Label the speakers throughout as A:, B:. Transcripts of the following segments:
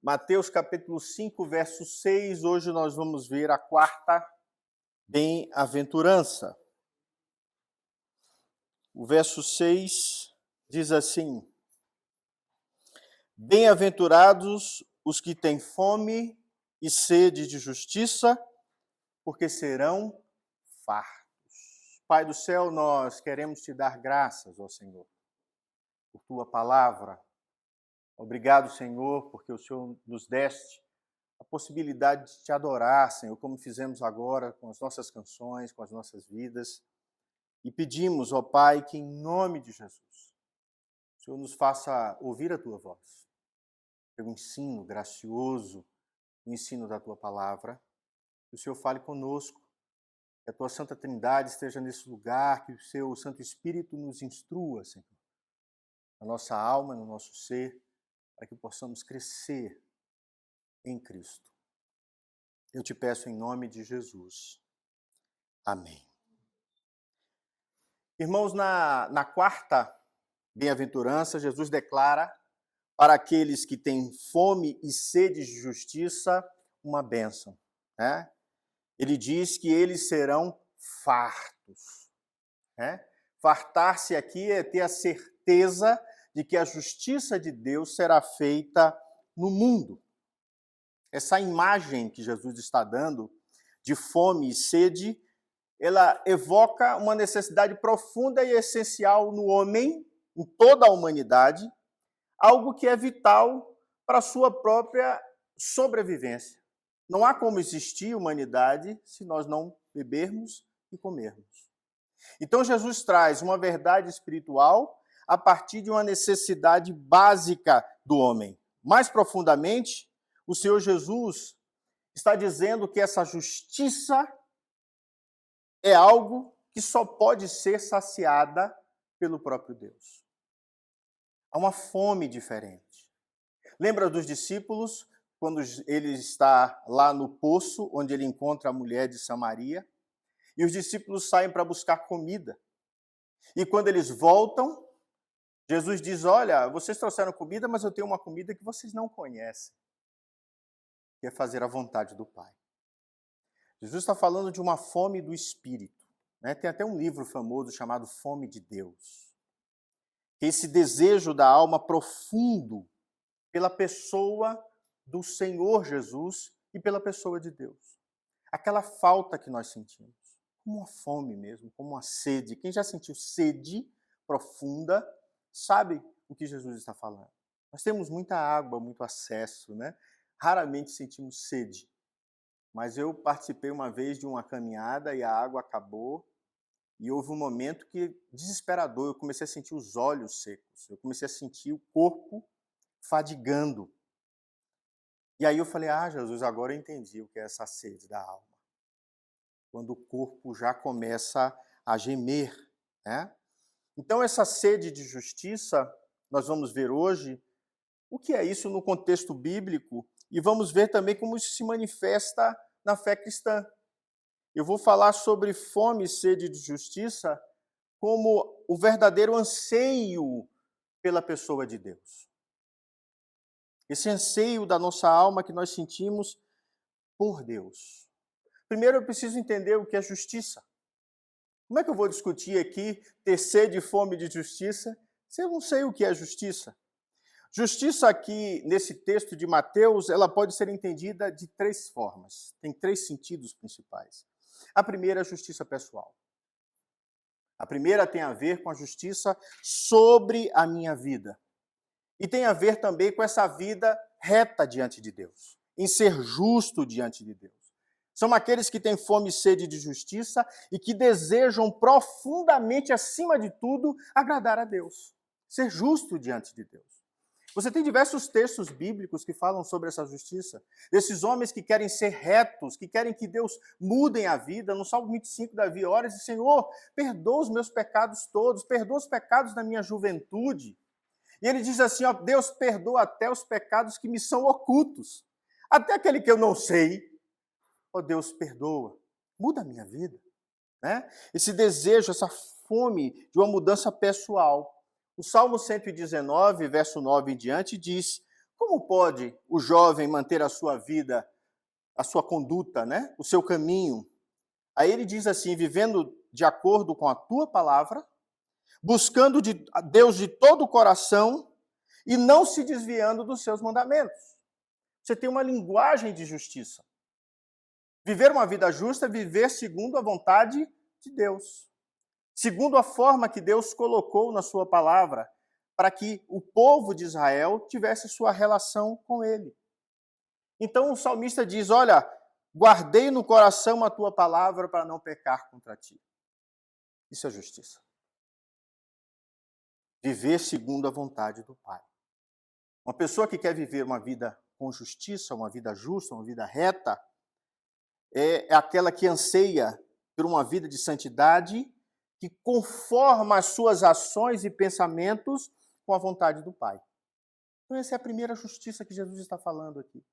A: Mateus capítulo 5, verso 6, hoje nós vamos ver a quarta bem-aventurança. O verso 6 diz assim: Bem-aventurados os que têm fome e sede de justiça, porque serão fartos. Pai do céu, nós queremos te dar graças, ó Senhor, por tua palavra. Obrigado, Senhor, porque o Senhor nos deste a possibilidade de te adorar, Senhor, como fizemos agora com as nossas canções, com as nossas vidas. E pedimos, ó Pai, que em nome de Jesus, o Senhor nos faça ouvir a tua voz, teu ensino gracioso, o ensino da tua palavra. Que o Senhor fale conosco, que a tua Santa Trindade esteja nesse lugar, que o seu Santo Espírito nos instrua, Senhor, na nossa alma, no nosso ser, para que possamos crescer em Cristo. Eu te peço em nome de Jesus. Amém. Irmãos, na quarta bem-aventurança, Jesus declara para aqueles que têm fome e sede de justiça uma bênção, né? Ele diz que eles serão fartos, né? Fartar-se aqui é ter a certeza de que a justiça de Deus será feita no mundo. Essa imagem que Jesus está dando de fome e sede, ela evoca uma necessidade profunda e essencial no homem, em toda a humanidade, algo que é vital para a sua própria sobrevivência. Não há como existir humanidade se nós não bebermos e comermos. Então Jesus traz uma verdade espiritual a partir de uma necessidade básica do homem. Mais profundamente, o Senhor Jesus está dizendo que essa justiça é algo que só pode ser saciada pelo próprio Deus. Há uma fome diferente. Lembra dos discípulos, quando ele está lá no poço, onde ele encontra a mulher de Samaria, e os discípulos saem para buscar comida. E quando eles voltam, Jesus diz: olha, vocês trouxeram comida, mas eu tenho uma comida que vocês não conhecem, que é fazer a vontade do Pai. Jesus está falando de uma fome do Espírito, né? Tem até um livro famoso chamado Fome de Deus. Esse desejo da alma profundo pela pessoa do Senhor Jesus e pela pessoa de Deus. Aquela falta que nós sentimos, como uma fome mesmo, como uma sede. Quem já sentiu sede profunda sabe o que Jesus está falando. Nós temos muita água, muito acesso, né? Raramente sentimos sede. Mas eu participei uma vez de uma caminhada e a água acabou e houve um momento que, desesperador, eu comecei a sentir os olhos secos, eu comecei a sentir o corpo fadigando. E aí eu falei: Jesus, agora eu entendi o que é essa sede da alma. Quando o corpo já começa a gemer, né? Então essa sede de justiça, nós vamos ver hoje o que é isso no contexto bíblico e vamos ver também como isso se manifesta na fé cristã. Eu vou falar sobre fome e sede de justiça como o verdadeiro anseio pela pessoa de Deus. Esse anseio da nossa alma que nós sentimos por Deus. Primeiro eu preciso entender o que é justiça. Como é que eu vou discutir aqui ter sede e fome de justiça se eu não sei o que é justiça? Justiça aqui, nesse texto de Mateus, ela pode ser entendida de três formas. Tem três sentidos principais. A primeira é a justiça pessoal. A primeira tem a ver com a justiça sobre a minha vida. E tem a ver também com essa vida reta diante de Deus, em ser justo diante de Deus. São aqueles que têm fome e sede de justiça e que desejam profundamente, acima de tudo, agradar a Deus, ser justo diante de Deus. Você tem diversos textos bíblicos que falam sobre essa justiça, desses homens que querem ser retos, que querem que Deus mude a vida. No Salmo 25, Davi ora e diz: Senhor, perdoa os meus pecados todos, perdoa os pecados da minha juventude. E ele diz assim: ó, Deus, perdoa até os pecados que me são ocultos, até aquele que eu não sei. Ó Deus, perdoa, muda a minha vida, né? Esse desejo, essa fome de uma mudança pessoal. O Salmo 119, verso 9 em diante, diz: como como pode o jovem manter a sua vida, a sua conduta, né? O seu caminho? Aí ele diz assim, vivendo de acordo com a tua palavra, buscando a Deus de todo o coração e não se desviando dos seus mandamentos. Você tem uma linguagem de justiça. Viver uma vida justa é viver segundo a vontade de Deus, segundo a forma que Deus colocou na sua palavra, para que o povo de Israel tivesse sua relação com ele. Então o salmista diz, olha, guardei no coração a tua palavra para não pecar contra ti. Isso é justiça. Viver segundo a vontade do Pai. Uma pessoa que quer viver uma vida com justiça, uma vida justa, uma vida reta, é aquela que anseia por uma vida de santidade que conforma as suas ações e pensamentos com a vontade do Pai. Então essa é a primeira justiça que Jesus está falando aqui.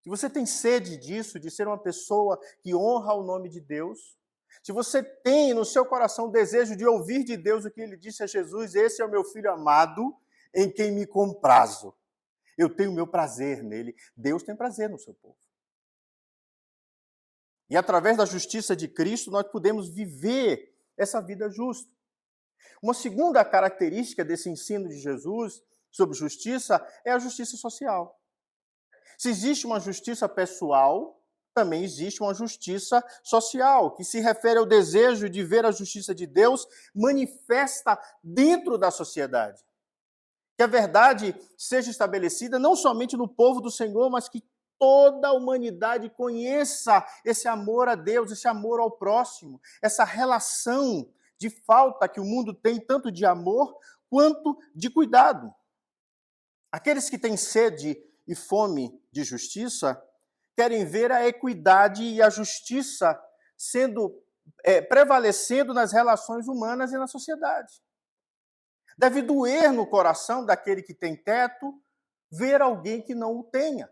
A: Se você tem sede disso, de ser uma pessoa que honra o nome de Deus, se você tem no seu coração o desejo de ouvir de Deus o que ele disse a Jesus, esse é o meu filho amado, em quem me comprazo. Eu tenho meu prazer nele. Deus tem prazer no seu povo. E através da justiça de Cristo, nós podemos viver essa vida justa. Uma segunda característica desse ensino de Jesus sobre justiça é a justiça social. Se existe uma justiça pessoal, também existe uma justiça social, que se refere ao desejo de ver a justiça de Deus manifesta dentro da sociedade. Que a verdade seja estabelecida não somente no povo do Senhor, mas que toda a humanidade conheça esse amor a Deus, esse amor ao próximo, essa relação de falta que o mundo tem, tanto de amor quanto de cuidado. Aqueles que têm sede e fome de justiça querem ver a equidade e a justiça prevalecendo nas relações humanas e na sociedade. Deve doer no coração daquele que tem teto ver alguém que não o tenha.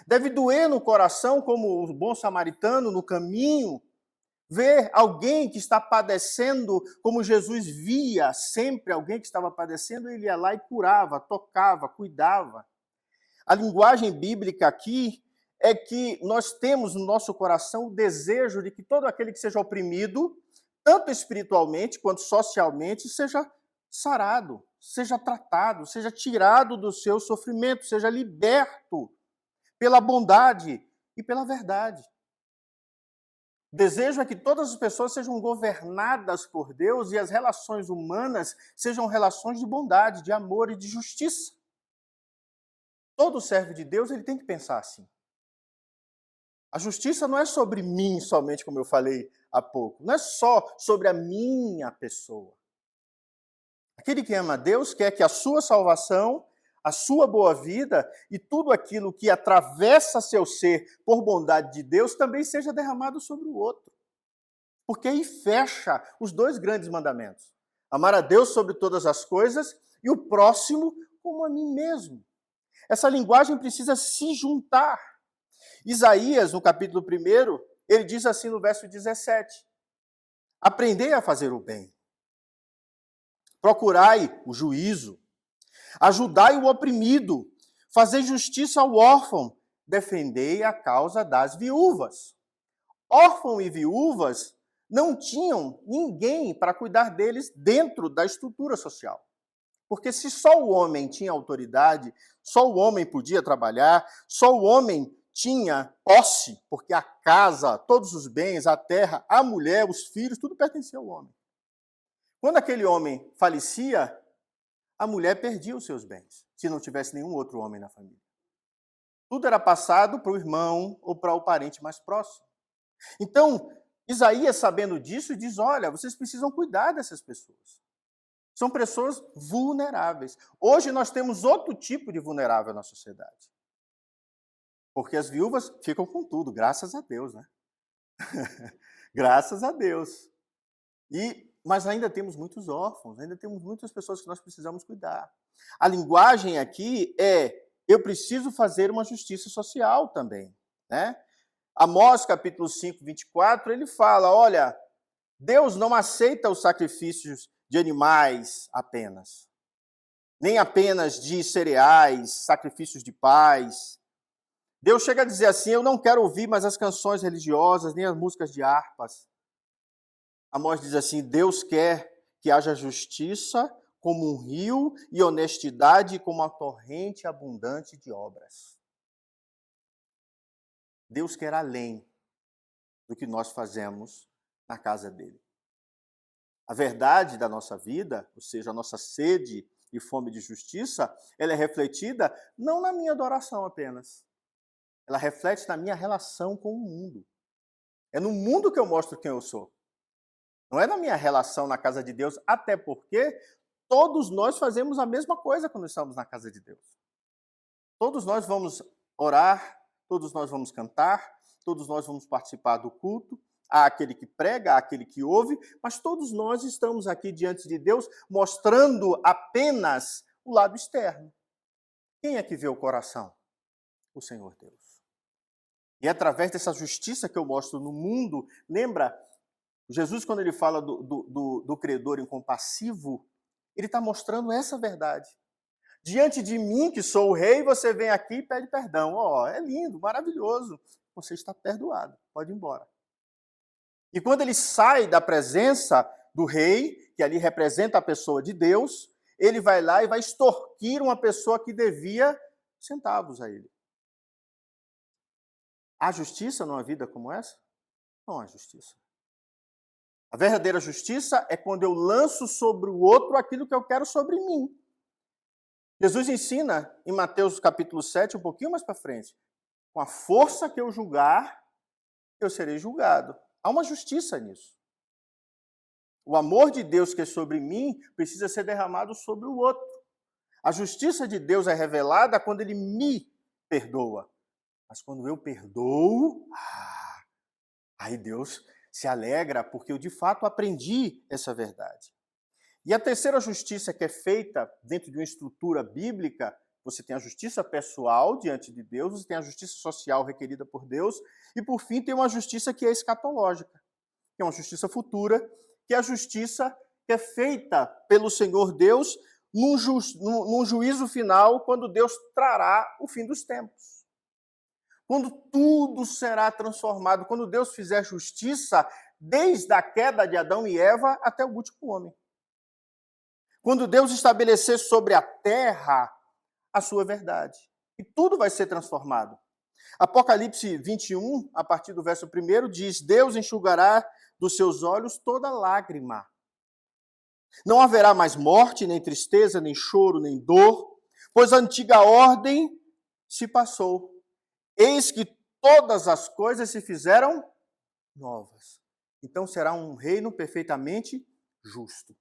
A: Deve doer no coração, como o bom samaritano no caminho, ver alguém que está padecendo, como Jesus via sempre alguém que estava padecendo, ele ia lá e curava, tocava, cuidava. A linguagem bíblica aqui é que nós temos no nosso coração o desejo de que todo aquele que seja oprimido, tanto espiritualmente quanto socialmente, seja sarado, seja tratado, seja tirado do seu sofrimento, seja liberto pela bondade e pela verdade. O desejo é que todas as pessoas sejam governadas por Deus e as relações humanas sejam relações de bondade, de amor e de justiça. Todo servo de Deus ele tem que pensar assim. A justiça não é sobre mim somente, como eu falei há pouco. Não é só sobre a minha pessoa. Aquele que ama a Deus quer que a sua salvação, a sua boa vida e tudo aquilo que atravessa seu ser por bondade de Deus também seja derramado sobre o outro. Porque aí fecha os dois grandes mandamentos. Amar a Deus sobre todas as coisas e o próximo como a mim mesmo. Essa linguagem precisa se juntar. Isaías, no capítulo 1, ele diz assim no verso 17: aprendei a fazer o bem, procurai o juízo, ajudai o oprimido, fazei justiça ao órfão, defendei a causa das viúvas. Órfão e viúvas não tinham ninguém para cuidar deles dentro da estrutura social. Porque se só o homem tinha autoridade, só o homem podia trabalhar, só o homem tinha posse, porque a casa, todos os bens, a terra, a mulher, os filhos, tudo pertencia ao homem. Quando aquele homem falecia, a mulher perdia os seus bens, se não tivesse nenhum outro homem na família. Tudo era passado para o irmão ou para o parente mais próximo. Então, Isaías, sabendo disso, diz, olha, vocês precisam cuidar dessas pessoas. São pessoas vulneráveis. Hoje nós temos outro tipo de vulnerável na sociedade. Porque as viúvas ficam com tudo, graças a Deus, né? Graças a Deus. Mas ainda temos muitos órfãos, ainda temos muitas pessoas que nós precisamos cuidar. A linguagem aqui é, eu preciso fazer uma justiça social também, né? Amós, capítulo 5, 24, ele fala, olha, Deus não aceita os sacrifícios de animais apenas, nem apenas de cereais, sacrifícios de paz. Deus chega a dizer assim: eu não quero ouvir mais as canções religiosas, nem as músicas de harpas. Amós diz assim: Deus quer que haja justiça como um rio e honestidade como uma torrente abundante de obras. Deus quer além do que nós fazemos na casa dele. A verdade da nossa vida, ou seja, a nossa sede e fome de justiça, ela é refletida não na minha adoração apenas. Ela reflete na minha relação com o mundo. É no mundo que eu mostro quem eu sou. Não é na minha relação na casa de Deus, até porque todos nós fazemos a mesma coisa quando estamos na casa de Deus. Todos nós vamos orar, todos nós vamos cantar, todos nós vamos participar do culto. Há aquele que prega, há aquele que ouve, mas todos nós estamos aqui diante de Deus mostrando apenas o lado externo. Quem é que vê o coração? O Senhor Deus. E é através dessa justiça que eu mostro no mundo, lembra, Jesus, quando ele fala do credor incompassivo, ele está mostrando essa verdade. Diante de mim, que sou o rei, você vem aqui e pede perdão. É lindo, maravilhoso. Você está perdoado, pode ir embora. E quando ele sai da presença do rei, que ali representa a pessoa de Deus, ele vai lá e vai extorquir uma pessoa que devia centavos a ele. Há justiça numa vida como essa? Não há justiça. A verdadeira justiça é quando eu lanço sobre o outro aquilo que eu quero sobre mim. Jesus ensina em Mateus capítulo 7, um pouquinho mais para frente, com a força que eu julgar, eu serei julgado. Há uma justiça nisso. O amor de Deus que é sobre mim precisa ser derramado sobre o outro. A justiça de Deus é revelada quando ele me perdoa. Mas quando eu perdoo, aí Deus se alegra, porque eu de fato aprendi essa verdade. E a terceira justiça que é feita dentro de uma estrutura bíblica, você tem a justiça pessoal diante de Deus, você tem a justiça social requerida por Deus, e por fim tem uma justiça que é escatológica, que é uma justiça futura, que é a justiça que é feita pelo Senhor Deus num juízo final, quando Deus trará o fim dos tempos. Quando tudo será transformado, quando Deus fizer justiça, desde a queda de Adão e Eva até o último homem. Quando Deus estabelecer sobre a terra a sua verdade. E tudo vai ser transformado. Apocalipse 21, a partir do verso 1, diz: Deus enxugará dos seus olhos toda lágrima. Não haverá mais morte, nem tristeza, nem choro, nem dor, pois a antiga ordem se passou. Eis que todas as coisas se fizeram novas. Então será um reino perfeitamente justo.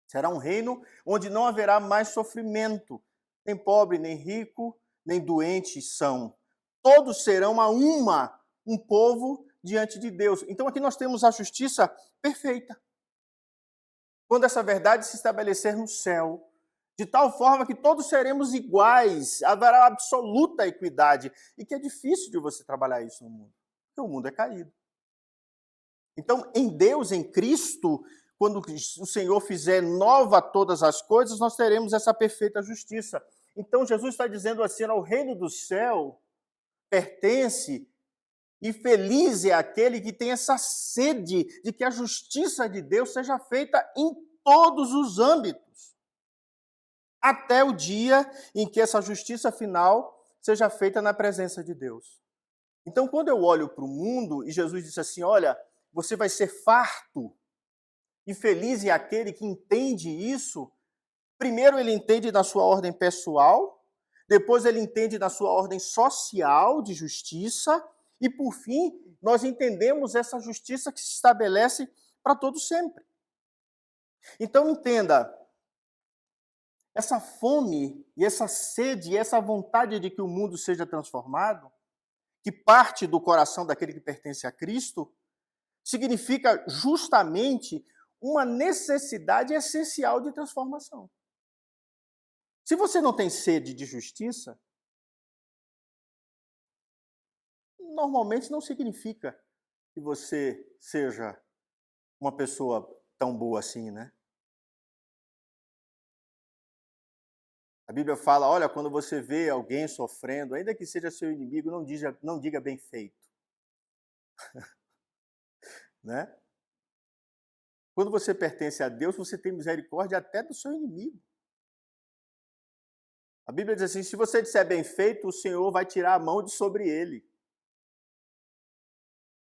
A: Será um reino onde não haverá mais sofrimento. Nem pobre, nem rico, nem doente são. Todos serão um povo diante de Deus. Então aqui nós temos a justiça perfeita. Quando essa verdade se estabelecer no céu, de tal forma que todos seremos iguais, haverá absoluta equidade, e que é difícil de você trabalhar isso no mundo, porque o mundo é caído. Então, em Deus, em Cristo, quando o Senhor fizer nova todas as coisas, nós teremos essa perfeita justiça. Então, Jesus está dizendo assim: ao reino do céu pertence, e feliz é aquele que tem essa sede de que a justiça de Deus seja feita em todos os âmbitos, até o dia em que essa justiça final seja feita na presença de Deus. Então, quando eu olho para o mundo, e Jesus disse assim: olha, você vai ser farto, e feliz é aquele que entende isso. Primeiro ele entende na sua ordem pessoal, depois ele entende na sua ordem social de justiça, e por fim, nós entendemos essa justiça que se estabelece para todo sempre. Então entenda, essa fome e essa sede e essa vontade de que o mundo seja transformado, que parte do coração daquele que pertence a Cristo, significa justamente uma necessidade essencial de transformação. Se você não tem sede de justiça, normalmente não significa que você seja uma pessoa tão boa assim, né? A Bíblia fala, olha, quando você vê alguém sofrendo, ainda que seja seu inimigo, não diga bem feito, né? Quando você pertence a Deus, você tem misericórdia até do seu inimigo. A Bíblia diz assim, se você disser bem feito, o Senhor vai tirar a mão de sobre ele.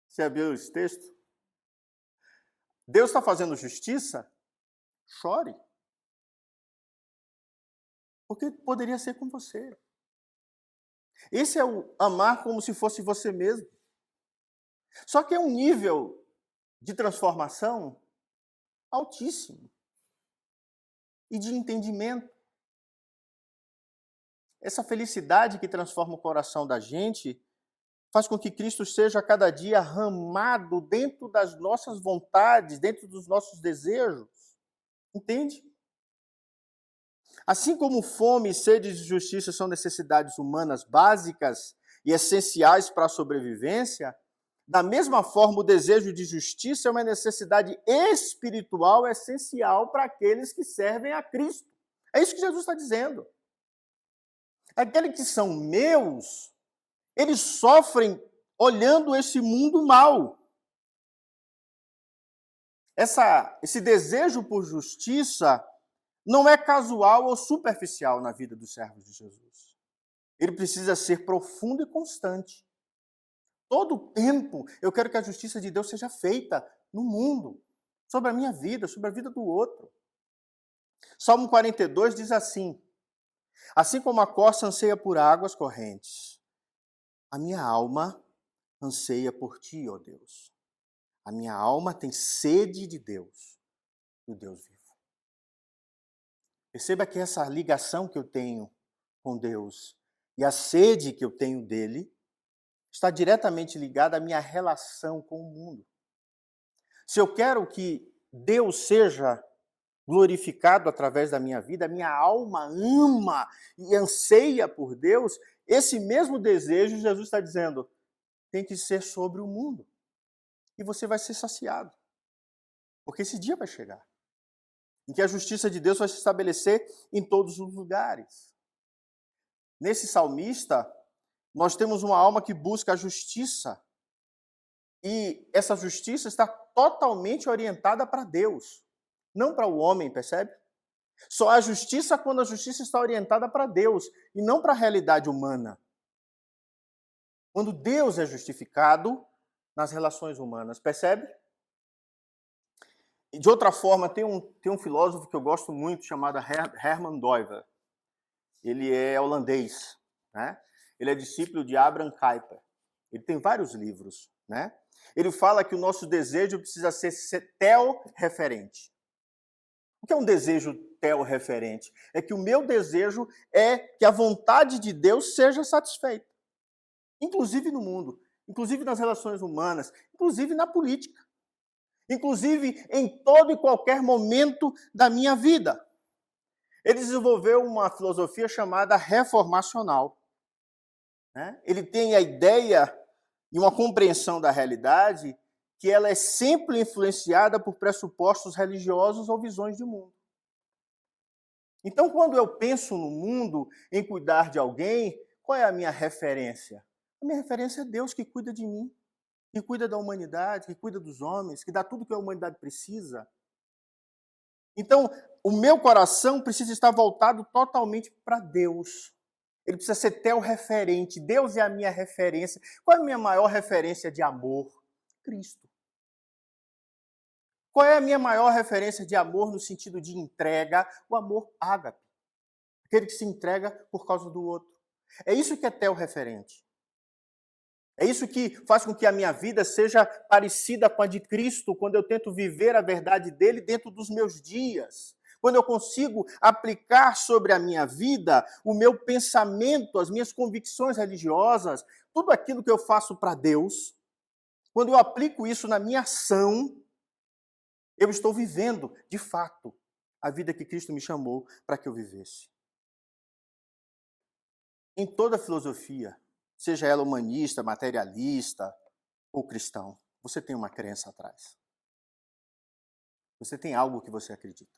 A: Você já viu esse texto? Deus está fazendo justiça? Chore. Porque poderia ser com você. Esse é o amar como se fosse você mesmo. Só que é um nível de transformação altíssimo e de entendimento. Essa felicidade que transforma o coração da gente faz com que Cristo seja a cada dia ramado dentro das nossas vontades, dentro dos nossos desejos. Entende? Assim como fome e sede de justiça são necessidades humanas básicas e essenciais para a sobrevivência, da mesma forma o desejo de justiça é uma necessidade espiritual essencial para aqueles que servem a Cristo. É isso que Jesus está dizendo. Aqueles que são meus, eles sofrem olhando esse mundo mal. Esse desejo por justiça não é casual ou superficial na vida dos servos de Jesus. Ele precisa ser profundo e constante. Todo o tempo eu quero que a justiça de Deus seja feita no mundo, sobre a minha vida, sobre a vida do outro. Salmo 42 diz assim, assim como a corça anseia por águas correntes, a minha alma anseia por ti, ó Deus. A minha alma tem sede de Deus, do Deus vivo. Perceba que essa ligação que eu tenho com Deus e a sede que eu tenho dele está diretamente ligada à minha relação com o mundo. Se eu quero que Deus seja glorificado através da minha vida, a minha alma ama e anseia por Deus, esse mesmo desejo, Jesus está dizendo, tem que ser sobre o mundo. E você vai ser saciado. Porque esse dia vai chegar. Em que a justiça de Deus vai se estabelecer em todos os lugares. Nesse salmista, nós temos uma alma que busca a justiça. E essa justiça está totalmente orientada para Deus, não para o homem, percebe? Só há justiça quando a justiça está orientada para Deus e não para a realidade humana. Quando Deus é justificado nas relações humanas, percebe? E de outra forma, tem um filósofo que eu gosto muito, chamado Herman Doiver. Ele é holandês, né? Ele é discípulo de Abraham Kuyper. Ele tem vários livros, né? Ele fala que o nosso desejo precisa ser tel-referente. O que é um desejo tel-referente? É que o meu desejo é que a vontade de Deus seja satisfeita. Inclusive no mundo, inclusive nas relações humanas, inclusive na política. Inclusive em todo e qualquer momento da minha vida. Ele desenvolveu uma filosofia chamada reformacional. Ele tem a ideia e uma compreensão da realidade que ela é sempre influenciada por pressupostos religiosos ou visões de mundo. Então, quando eu penso no mundo, em cuidar de alguém, qual é a minha referência? A minha referência é Deus que cuida de mim, que cuida da humanidade, que cuida dos homens, que dá tudo que a humanidade precisa. Então, o meu coração precisa estar voltado totalmente para Deus. Ele precisa ser tel-referente. Deus é a minha referência. Qual é a minha maior referência de amor? Cristo. Qual é a minha maior referência de amor no sentido de entrega? O amor ágape. Aquele que se entrega por causa do outro. É isso que é tel-referente. É isso que faz com que a minha vida seja parecida com a de Cristo, quando eu tento viver a verdade dele dentro dos meus dias. Quando eu consigo aplicar sobre a minha vida o meu pensamento, as minhas convicções religiosas, tudo aquilo que eu faço para Deus, quando eu aplico isso na minha ação, eu estou vivendo, de fato, a vida que Cristo me chamou para que eu vivesse. Em toda filosofia, seja ela humanista, materialista ou cristão, você tem uma crença atrás. Você tem algo que você acredita.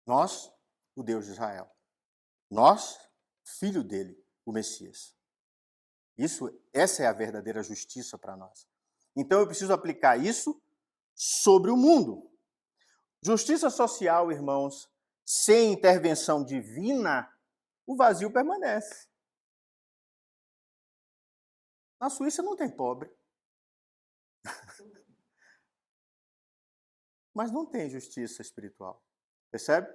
A: Nós, o Deus de Israel. Nós, filho dele, o Messias. Essa é a verdadeira justiça para nós. Então eu preciso aplicar isso sobre o mundo. Justiça social, irmãos, sem intervenção divina, o vazio permanece. Na Suíça não tem pobre. Mas não tem justiça espiritual. Percebe?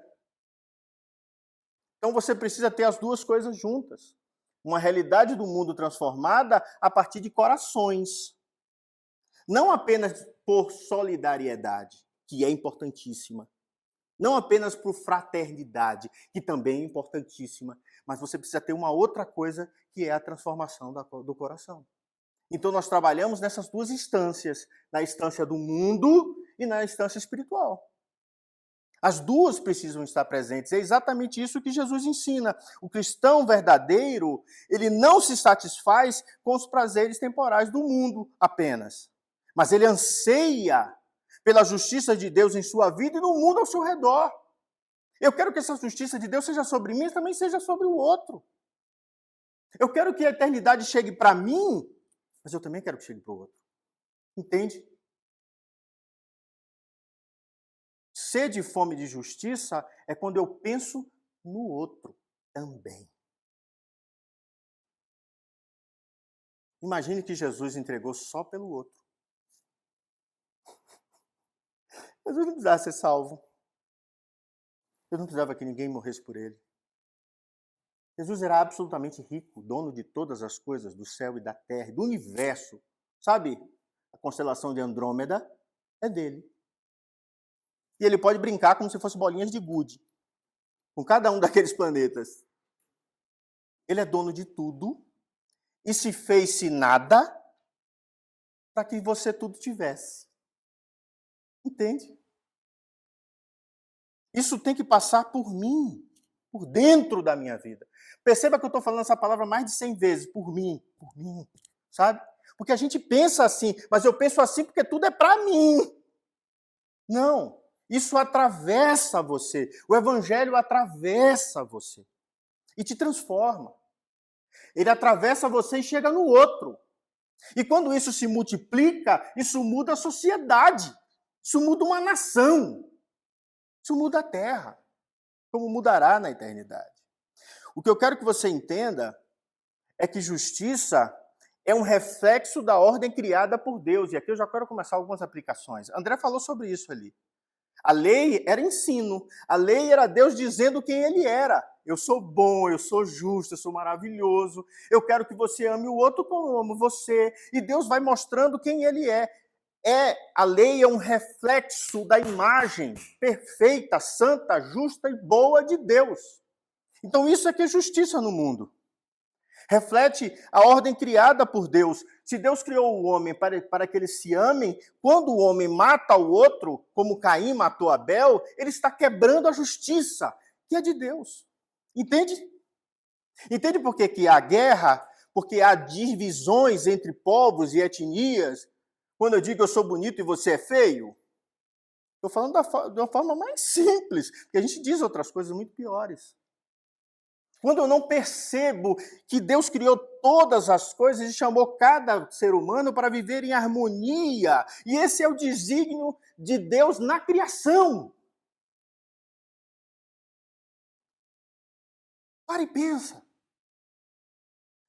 A: Então você precisa ter as duas coisas juntas. Uma realidade do mundo transformada a partir de corações. Não apenas por solidariedade, que é importantíssima. Não apenas por fraternidade, que também é importantíssima. Mas você precisa ter uma outra coisa, que é a transformação do coração. Então nós trabalhamos nessas duas instâncias. Na instância do mundo e na instância espiritual. As duas precisam estar presentes. É exatamente isso que Jesus ensina. O cristão verdadeiro, ele não se satisfaz com os prazeres temporais do mundo apenas. Mas ele anseia pela justiça de Deus em sua vida e no mundo ao seu redor. Eu quero que essa justiça de Deus seja sobre mim e também seja sobre o outro. Eu quero que a eternidade chegue para mim, mas eu também quero que chegue para o outro. Entende? Sede e fome de justiça é quando eu penso no outro também. Imagine que Jesus entregou só pelo outro. Jesus não precisava ser salvo. Eu não precisava que ninguém morresse por ele. Jesus era absolutamente rico, dono de todas as coisas do céu e da terra, do universo. Sabe, a constelação de Andrômeda é dele. E ele pode brincar como se fosse bolinhas de gude, com cada um daqueles planetas. Ele é dono de tudo e se fez-se nada para que você tudo tivesse. Entende? Isso tem que passar por mim, por dentro da minha vida. Perceba que eu estou falando essa palavra mais de 100 vezes, por mim, sabe? Porque a gente pensa assim, mas eu penso assim porque tudo é para mim. Não, isso atravessa você. O evangelho atravessa você e te transforma. Ele atravessa você e chega no outro. E quando isso se multiplica, isso muda a sociedade. Isso muda uma nação. Isso muda a terra. Como mudará na eternidade. O que eu quero que você entenda é que justiça é um reflexo da ordem criada por Deus. E aqui eu já quero começar algumas aplicações. André falou sobre isso ali. A lei era ensino. A lei era Deus dizendo quem ele era. Eu sou bom, eu sou justo, eu sou maravilhoso. Eu quero que você ame o outro como eu amo você. E Deus vai mostrando quem ele é. A lei é um reflexo da imagem perfeita, santa, justa e boa de Deus. Então isso é que é justiça no mundo. Reflete a ordem criada por Deus. Se Deus criou o homem para que eles se amem, quando o homem mata o outro, como Caim matou Abel, ele está quebrando a justiça, que é de Deus. Entende? Entende por que há guerra? Porque há divisões entre povos e etnias. Quando eu digo eu sou bonito e você é feio, estou falando de uma forma mais simples, porque a gente diz outras coisas muito piores. Quando eu não percebo que Deus criou todas as coisas e chamou cada ser humano para viver em harmonia. E esse é o desígnio de Deus na criação. Para e pensa.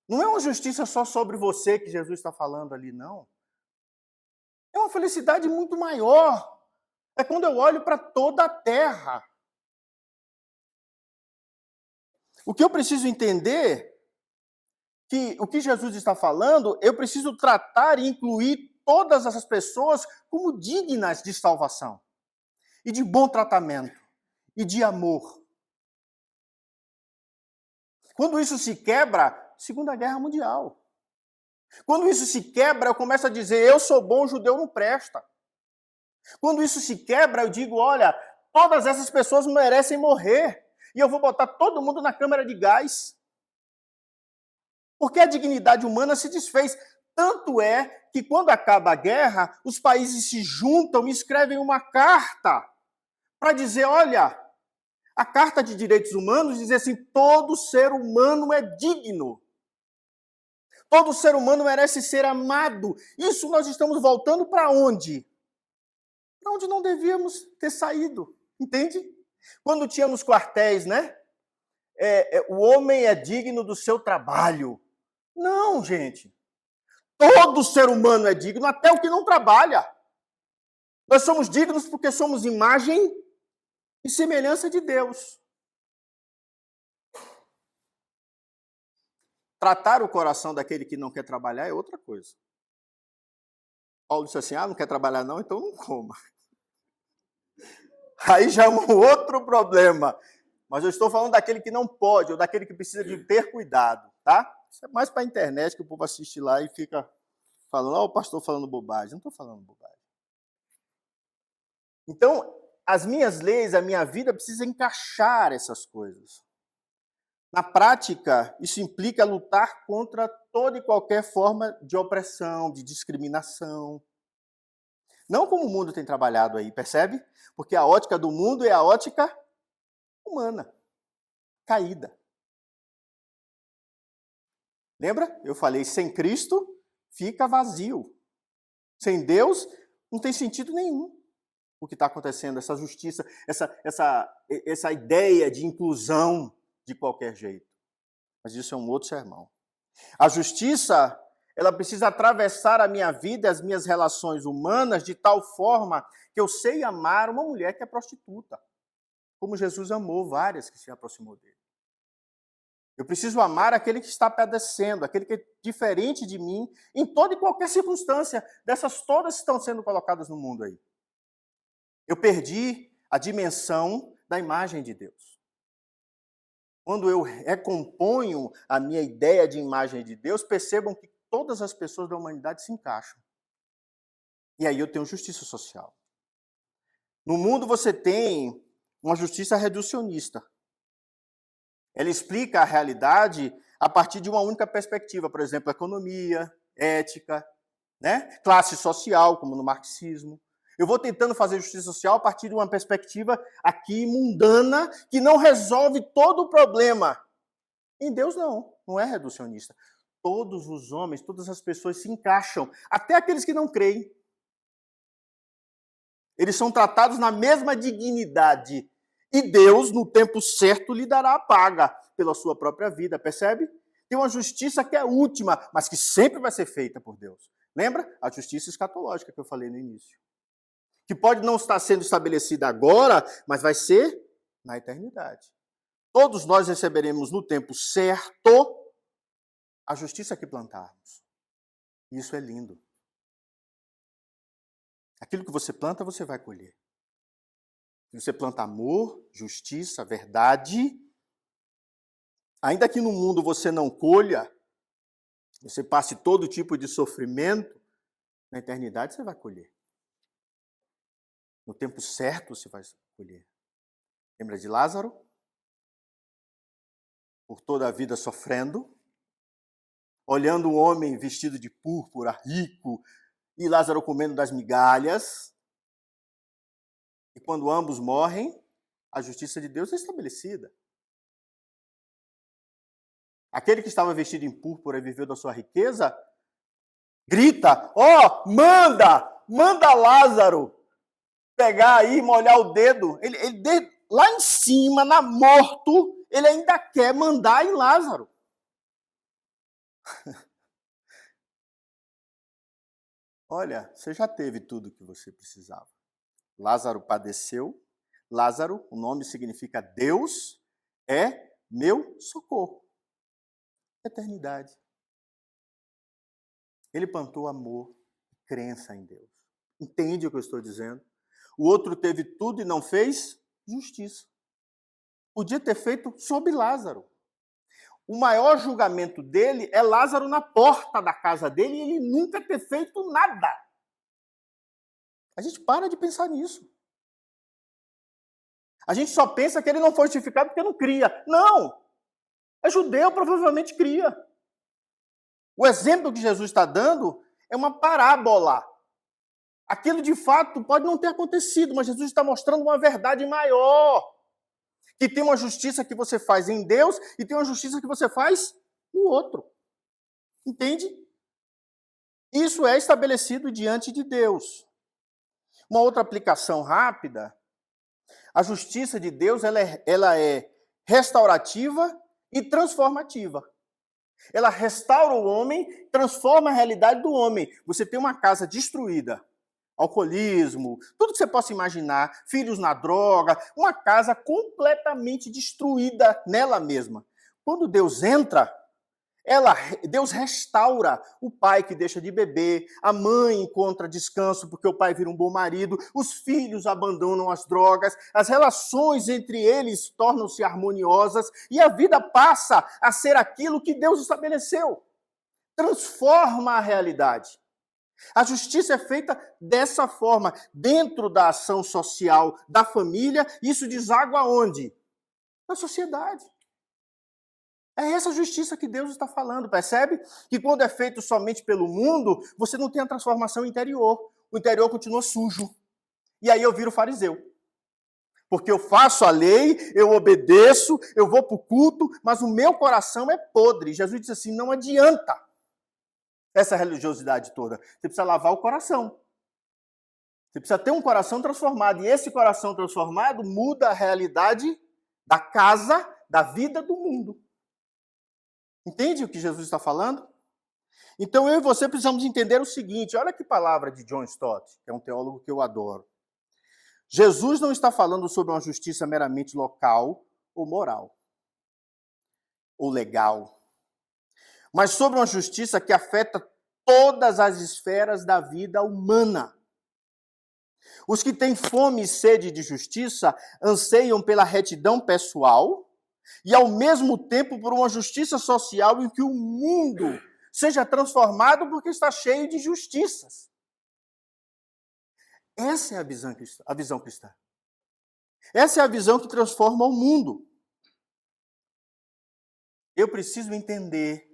A: Não é uma justiça só sobre você que Jesus está falando ali, não. É uma felicidade muito maior. É quando eu olho para toda a terra. O que eu preciso entender, que o que Jesus está falando, eu preciso tratar e incluir todas essas pessoas como dignas de salvação, e de bom tratamento, e de amor. Quando isso se quebra, Segunda Guerra Mundial. Quando isso se quebra, eu começo a dizer, eu sou bom, o judeu não presta. Quando isso se quebra, eu digo, olha, todas essas pessoas merecem morrer. E eu vou botar todo mundo na câmara de gás. Porque a dignidade humana se desfez. Tanto é que quando acaba a guerra, os países se juntam e escrevem uma carta para dizer, olha, A Carta de Direitos Humanos diz assim: todo ser humano é digno. Todo ser humano merece ser amado. Isso nós estamos voltando para onde? Para onde não devíamos ter saído, entende? Quando tinha nos quartéis, né? O homem é digno do seu trabalho. Não, gente. Todo ser humano é digno, até o que não trabalha. Nós somos dignos porque somos imagem e semelhança de Deus. Tratar o coração daquele que não quer trabalhar é outra coisa. Paulo disse assim: não quer trabalhar não, então não coma. Aí já é um outro problema. Mas eu estou falando daquele que não pode, ou daquele que precisa de ter cuidado, tá? Isso é mais para a internet, que o povo assiste lá e fica falando: o pastor falando bobagem. Não estou falando bobagem. Então, as minhas leis, a minha vida precisa encaixar essas coisas. Na prática, isso implica lutar contra toda e qualquer forma de opressão, de discriminação. Não como o mundo tem trabalhado aí, percebe? Porque a ótica do mundo é a ótica humana, caída. Lembra? Eu falei, sem Cristo fica vazio. Sem Deus não tem sentido nenhum o que está acontecendo, essa justiça, essa ideia de inclusão de qualquer jeito. Mas isso é um outro sermão. A justiça, ela precisa atravessar a minha vida e as minhas relações humanas de tal forma que eu sei amar uma mulher que é prostituta, como Jesus amou várias que se aproximou dele. Eu preciso amar aquele que está padecendo, aquele que é diferente de mim, em toda e qualquer circunstância, dessas todas que estão sendo colocadas no mundo aí. Eu perdi a dimensão da imagem de Deus. Quando eu recomponho a minha ideia de imagem de Deus, percebam que todas as pessoas da humanidade se encaixam. E aí eu tenho justiça social. No mundo você tem uma justiça reducionista. Ela explica a realidade a partir de uma única perspectiva, por exemplo, economia, ética, né? Classe social, como no marxismo. Eu vou tentando fazer justiça social a partir de uma perspectiva aqui mundana, que não resolve todo o problema. Em Deus não é reducionista. Todos os homens, todas as pessoas se encaixam, até aqueles que não creem. Eles são tratados na mesma dignidade. E Deus, no tempo certo, lhe dará a paga pela sua própria vida, percebe? Tem uma justiça que é última, mas que sempre vai ser feita por Deus. Lembra? A justiça escatológica que eu falei no início. Que pode não estar sendo estabelecida agora, mas vai ser na eternidade. Todos nós receberemos no tempo certo a justiça que plantarmos. Isso é lindo. Aquilo que você planta, você vai colher. Se você planta amor, justiça, verdade, ainda que no mundo você não colha, você passe todo tipo de sofrimento, na eternidade você vai colher. No tempo certo você vai colher. Lembra de Lázaro? Por toda a vida sofrendo, olhando o homem vestido de púrpura, rico, e Lázaro comendo das migalhas. E quando ambos morrem, a justiça de Deus é estabelecida. Aquele que estava vestido em púrpura e viveu da sua riqueza, grita, manda Lázaro pegar aí, molhar o dedo. Ele lá em cima, morto, ele ainda quer mandar em Lázaro. Olha, você já teve tudo o que você precisava. Lázaro padeceu. Lázaro, o nome significa Deus é meu socorro. Eternidade. Ele plantou amor, crença em Deus. Entende o que eu estou dizendo? O outro teve tudo e não fez justiça. Podia ter feito sobre Lázaro. O maior julgamento dele é Lázaro na porta da casa dele e ele nunca ter feito nada. A gente para de pensar nisso. A gente só pensa que ele não foi justificado porque não cria. Não! É judeu, provavelmente cria. O exemplo que Jesus está dando é uma parábola. Aquilo de fato pode não ter acontecido, mas Jesus está mostrando uma verdade maior. Que tem uma justiça que você faz em Deus e tem uma justiça que você faz no outro. Entende? Isso é estabelecido diante de Deus. Uma outra aplicação rápida, a justiça de Deus ela é restaurativa e transformativa. Ela restaura o homem, transforma a realidade do homem. Você tem uma casa destruída, alcoolismo, tudo que você possa imaginar, filhos na droga, uma casa completamente destruída nela mesma. Quando Deus entra, Deus restaura o pai que deixa de beber, a mãe encontra descanso porque o pai vira um bom marido, os filhos abandonam as drogas, as relações entre eles tornam-se harmoniosas e a vida passa a ser aquilo que Deus estabeleceu. Transforma a realidade. A justiça é feita dessa forma, dentro da ação social da família, isso deságua onde? Na sociedade. É essa justiça que Deus está falando, percebe? Que quando é feito somente pelo mundo, você não tem a transformação interior. O interior continua sujo. E aí eu viro fariseu. Porque eu faço a lei, eu obedeço, eu vou para o culto, mas o meu coração é podre. Jesus disse assim, não adianta essa religiosidade toda. Você precisa lavar o coração. Você precisa ter um coração transformado. E esse coração transformado muda a realidade da casa, da vida, do mundo. Entende o que Jesus está falando? Então eu e você precisamos entender o seguinte, olha que palavra de John Stott, que é um teólogo que eu adoro. Jesus não está falando sobre uma justiça meramente local ou moral, ou legal, mas sobre uma justiça que afeta todas as esferas da vida humana. Os que têm fome e sede de justiça anseiam pela retidão pessoal e, ao mesmo tempo, por uma justiça social em que o mundo seja transformado porque está cheio de justiças. Essa é a visão cristã. Essa é a visão que transforma o mundo. Eu preciso entender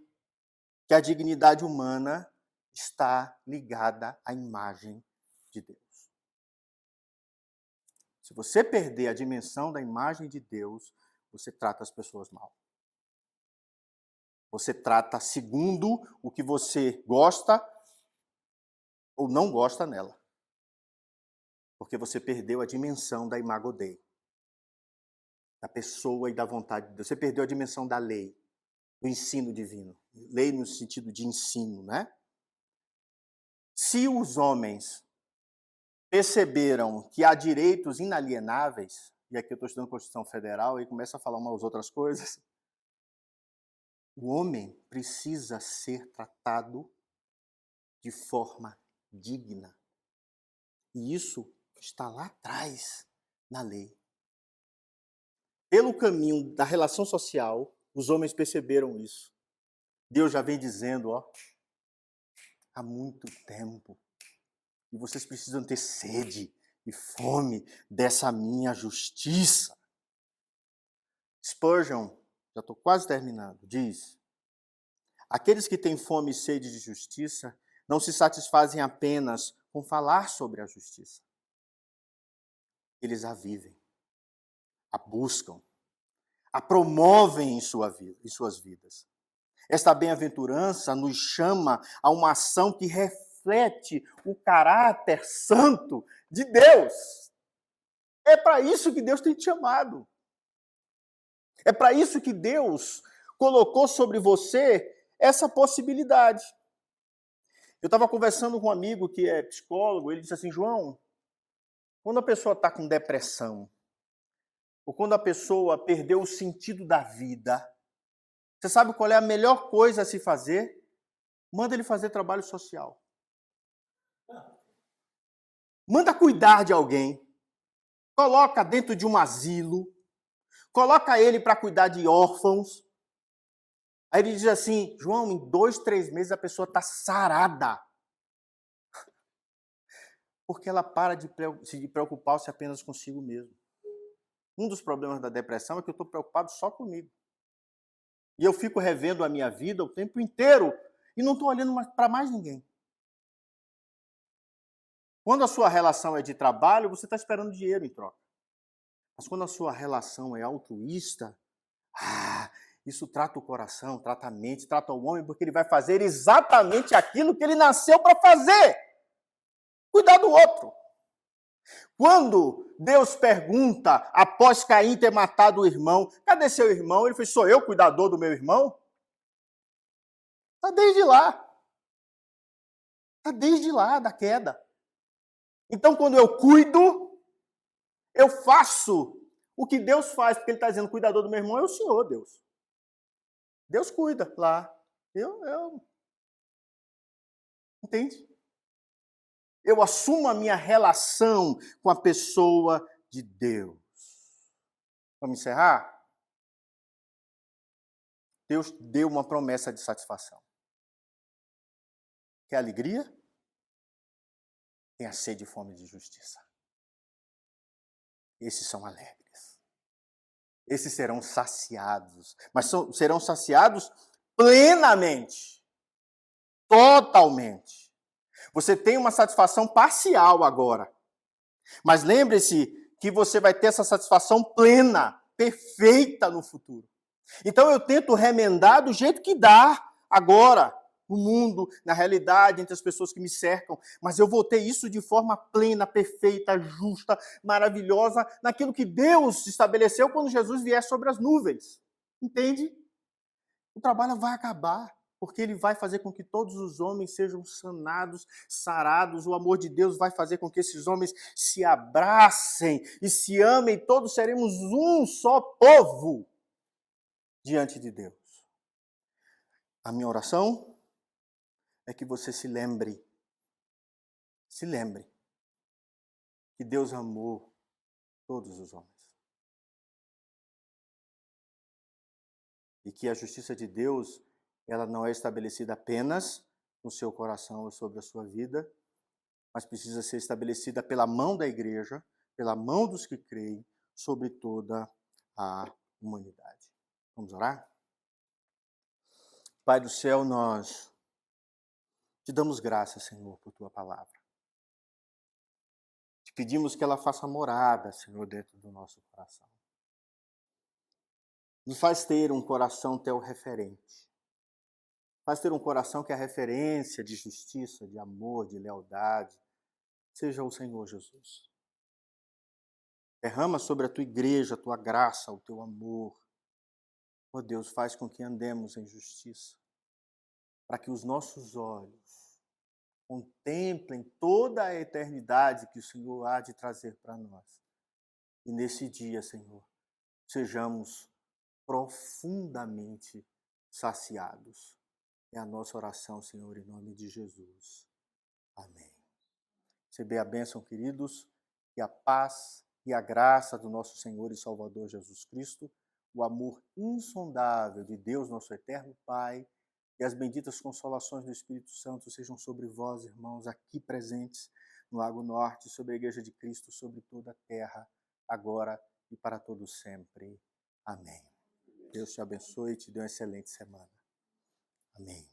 A: que a dignidade humana está ligada à imagem de Deus. Se você perder a dimensão da imagem de Deus, você trata as pessoas mal. Você trata segundo o que você gosta ou não gosta nela. Porque você perdeu a dimensão da imago Dei. Da pessoa e da vontade de Deus. Você perdeu a dimensão da lei, do ensino divino. Lei no sentido de ensino, né? Se os homens perceberam que há direitos inalienáveis, e aqui eu estou estudando Constituição Federal e começa a falar umas outras coisas, o homem precisa ser tratado de forma digna. E isso está lá atrás na lei. Pelo caminho da relação social, os homens perceberam isso. Deus já vem dizendo, há muito tempo, e vocês precisam ter sede e fome dessa minha justiça. Spurgeon, já estou quase terminando, diz: aqueles que têm fome e sede de justiça não se satisfazem apenas com falar sobre a justiça. Eles a vivem, a buscam, a promovem em suas vidas. Esta bem-aventurança nos chama a uma ação que reflete o caráter santo de Deus. É para isso que Deus tem te chamado. É para isso que Deus colocou sobre você essa possibilidade. Eu estava conversando com um amigo que é psicólogo, ele disse assim, João, quando a pessoa está com depressão, ou quando a pessoa perdeu o sentido da vida, você sabe qual é a melhor coisa a se fazer? Manda ele fazer trabalho social. Manda cuidar de alguém. Coloca dentro de um asilo. Coloca ele para cuidar de órfãos. Aí ele diz assim, João, em 2, 3 meses a pessoa está sarada. Porque ela para de se preocupar-se apenas consigo mesmo. Um dos problemas da depressão é que eu estou preocupado só comigo. E eu fico revendo a minha vida o tempo inteiro e não estou olhando para mais ninguém. Quando a sua relação é de trabalho, você está esperando dinheiro em troca. Mas quando a sua relação é altruísta, isso trata o coração, trata a mente, trata o homem, porque ele vai fazer exatamente aquilo que ele nasceu para fazer. Cuidar do outro. Quando Deus pergunta, após Caim ter matado o irmão, cadê seu irmão? Ele falou, sou eu cuidador do meu irmão? Está desde lá. Está desde lá, da queda. Então, quando eu cuido, eu faço o que Deus faz, porque ele está dizendo, cuidador do meu irmão é o Senhor, Deus. Deus cuida lá. Entende? Eu assumo a minha relação com a pessoa de Deus. Vamos encerrar? Deus deu uma promessa de satisfação. Quer alegria? Tenha sede e fome de justiça. Esses são alegres. Esses serão saciados. Mas serão saciados plenamente. Totalmente. Você tem uma satisfação parcial agora. Mas lembre-se que você vai ter essa satisfação plena, perfeita no futuro. Então eu tento remendar do jeito que dá agora, no mundo, na realidade, entre as pessoas que me cercam. Mas eu vou ter isso de forma plena, perfeita, justa, maravilhosa, naquilo que Deus estabeleceu quando Jesus vier sobre as nuvens. Entende? O trabalho vai acabar, porque ele vai fazer com que todos os homens sejam sanados, sarados. O amor de Deus vai fazer com que esses homens se abracem e se amem. Todos seremos um só povo diante de Deus. A minha oração é que você se lembre que Deus amou todos os homens. E que a justiça de Deus, ela não é estabelecida apenas no seu coração ou sobre a sua vida, mas precisa ser estabelecida pela mão da igreja, pela mão dos que creem, sobre toda a humanidade. Vamos orar? Pai do céu, nós te damos graças, Senhor, por tua palavra. Te pedimos que ela faça morada, Senhor, dentro do nosso coração. Nos faz ter um coração teu referente. Faz ter um coração que é referência de justiça, de amor, de lealdade. Seja o Senhor Jesus. Derrama sobre a tua igreja a tua graça, o teu amor. Ó Deus, faz com que andemos em justiça, para que os nossos olhos contemplem toda a eternidade que o Senhor há de trazer para nós. E nesse dia, Senhor, sejamos profundamente saciados. É a nossa oração, Senhor, em nome de Jesus. Amém. Receber a bênção, queridos, e a paz e a graça do nosso Senhor e Salvador Jesus Cristo, o amor insondável de Deus, nosso eterno Pai, e as benditas consolações do Espírito Santo sejam sobre vós, irmãos, aqui presentes no Lago Norte, sobre a Igreja de Cristo, sobre toda a terra, agora e para todo sempre. Amém. Deus te abençoe e te dê uma excelente semana. Amém.